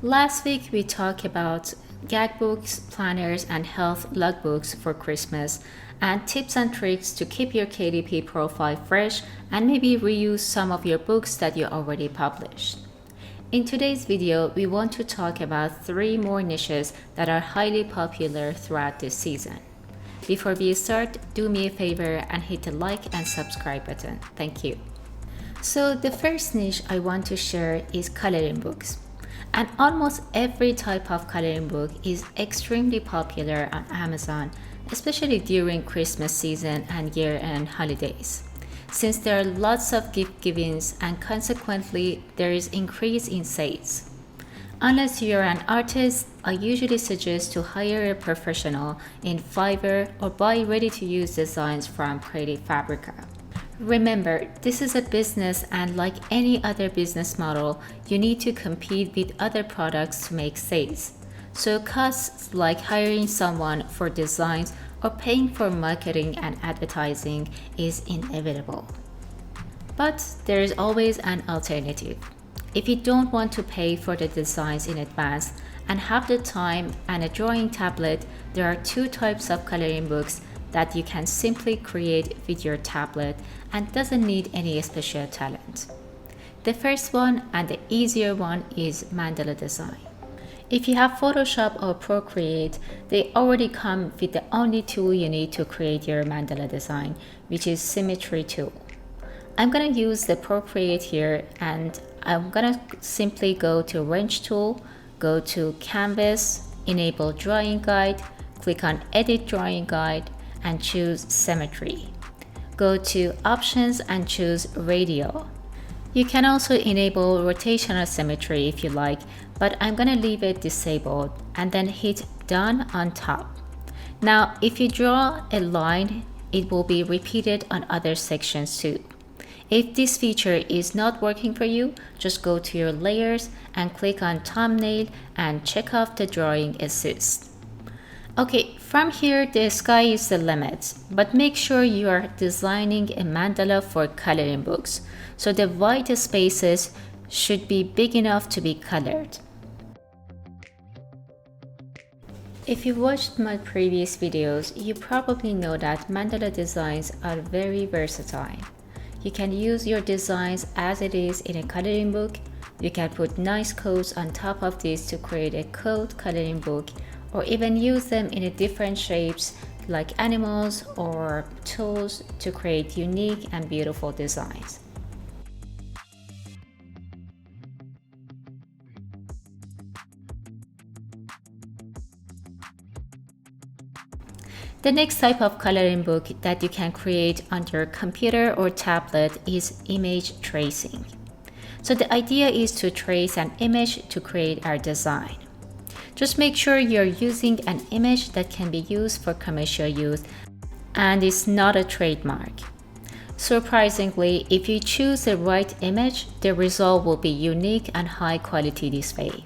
Last week we talked about gag books, planners, and health logbooks for Christmas, and tips and tricks to keep your KDP profile fresh and maybe reuse some of your books that you already published. In today's video, we want to talk about 3 more niches that are highly popular throughout this season. Before we start, do me a favor and hit the like and subscribe button. Thank you. So the first niche I want to share is coloring books. And almost every type of coloring book is extremely popular on Amazon, especially during Christmas season and year-end holidays. Since there are lots of gift givings and consequently there is increase in sales. Unless you're an artist, I usually suggest to hire a professional in Fiverr or buy ready-to-use designs from Fabrica. Remember, this is a business and like any other business model, you need to compete with other products to make sales. So costs like hiring someone for designs or paying for marketing and advertising is inevitable. But there is always an alternative. If you don't want to pay for the designs in advance and have the time and a drawing tablet, there are 2 types of coloring books that you can simply create with your tablet and doesn't need any special talent. The first one and the easier one is Mandala Design. If you have Photoshop or Procreate, they already come with the only tool you need to create your Mandala design, which is Symmetry tool. I'm gonna use the Procreate here and I'm gonna simply go to Wrench tool, go to Canvas, enable Drawing Guide, click on Edit Drawing Guide, and choose Symmetry. Go to Options and choose Radial. You can also enable Rotational Symmetry if you like, but I'm gonna leave it disabled and then hit Done on top. Now, if you draw a line, it will be repeated on other sections too. If this feature is not working for you, just go to your layers and click on Thumbnail and check off the Drawing Assist. Okay, from here the sky is the limit, but make sure you are designing a mandala for coloring books, so the white spaces should be big enough to be colored. If you watched my previous videos, you probably know that mandala designs are very versatile. You can use your designs as it is in a coloring book, you can put nice codes on top of this to create a code coloring book, or even use them in different shapes like animals or tools to create unique and beautiful designs. The next type of coloring book that you can create on your computer or tablet is image tracing. So the idea is to trace an image to create our design. Just make sure you're using an image that can be used for commercial use and is not a trademark. Surprisingly, if you choose the right image, the result will be unique and high quality display.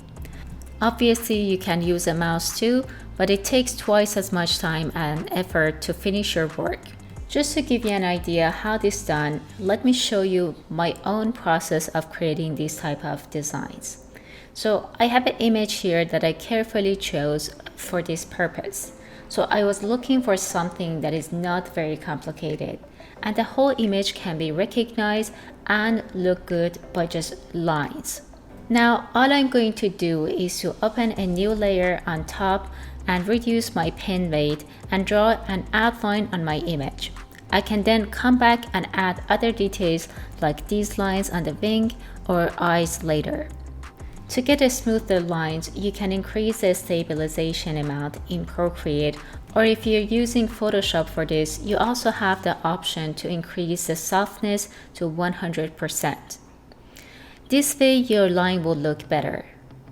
Obviously, you can use a mouse too, but it takes twice as much time and effort to finish your work. Just to give you an idea how this is done, let me show you my own process of creating these type of designs. So I have an image here that I carefully chose for this purpose. So I was looking for something that is not very complicated and the whole image can be recognized and look good by just lines. Now all I'm going to do is to open a new layer on top and reduce my pen weight and draw an outline on my image. I can then come back and add other details like these lines on the wing or eyes later. To get a smoother lines, you can increase the stabilization amount in Procreate, or if you're using Photoshop for this, you also have the option to increase the softness to 100%. This way your line will look better.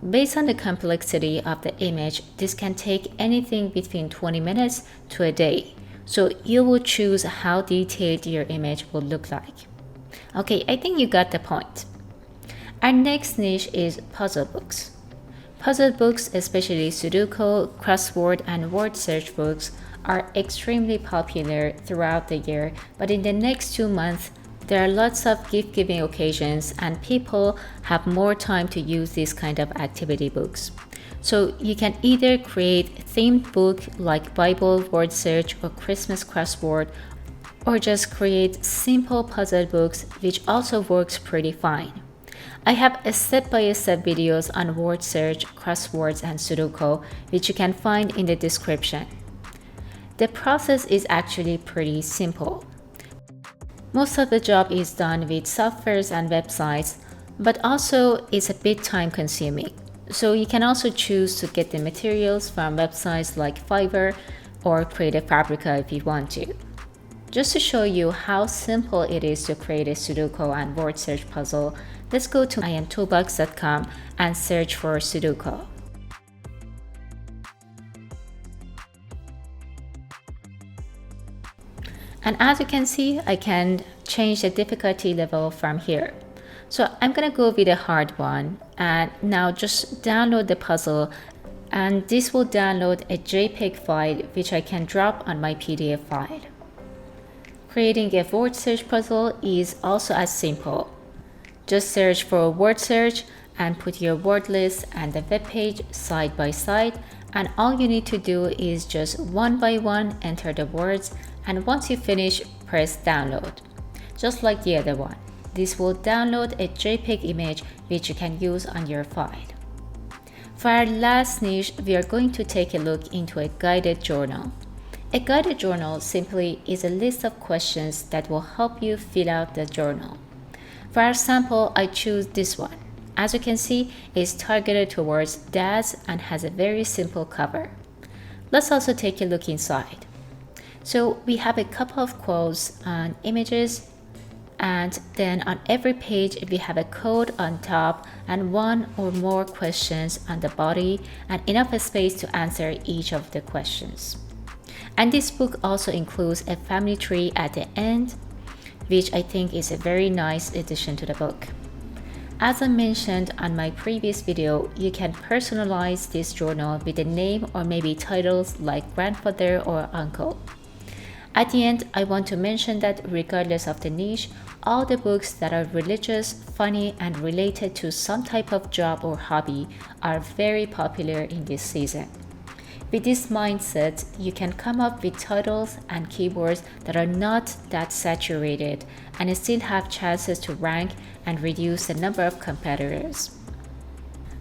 Based on the complexity of the image, this can take anything between 20 minutes to a day, so you will choose how detailed your image will look like. Okay, I think you got the point. Our next niche is puzzle books. Puzzle books, especially Sudoku, crossword, and word search books, are extremely popular throughout the year, but in the next 2 months, there are lots of gift giving occasions and people have more time to use these kind of activity books. So you can either create a themed book like Bible, word search, or Christmas crossword, or just create simple puzzle books, which also works pretty fine. I have a step-by-step videos on word search, crosswords, and Sudoku, which you can find in the description. The process is actually pretty simple. Most of the job is done with softwares and websites, but also it's a bit time consuming. So you can also choose to get the materials from websites like Fiverr or create a fabrica if you want to. Just to show you how simple it is to create a Sudoku and word search puzzle, let's go to imtoolbox.com and search for Sudoku. And as you can see, I can change the difficulty level from here. So I'm gonna go with a hard one, and now just download the puzzle, and this will download a JPEG file which I can drop on my PDF file. Creating a word search puzzle is also as simple. Just search for a word search and put your word list and the web page side by side, and all you need to do is just one by one enter the words, and once you finish, press download. Just like the other one. This will download a JPEG image which you can use on your file. For our last niche, we are going to take a look into a guided journal. A guided journal simply is a list of questions that will help you fill out the journal. For our sample, I choose this one. As you can see, it's targeted towards dads and has a very simple cover. Let's also take a look inside. So we have a couple of quotes and images, and then on every page we have a code on top and one or more questions on the body, and enough space to answer each of the questions. And this book also includes a family tree at the end, which I think is a very nice addition to the book. As I mentioned on my previous video, you can personalize this journal with a name or maybe titles like grandfather or uncle. At the end, I want to mention that regardless of the niche, all the books that are religious, funny, and related to some type of job or hobby are very popular in this season. With this mindset, you can come up with titles and keywords that are not that saturated and still have chances to rank and reduce the number of competitors.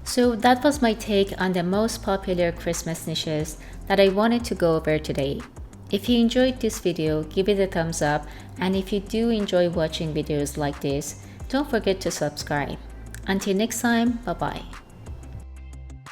So that was my take on the most popular Christmas niches that I wanted to go over today. If you enjoyed this video, give it a thumbs up, and if you do enjoy watching videos like this, don't forget to subscribe. Until next time, bye bye.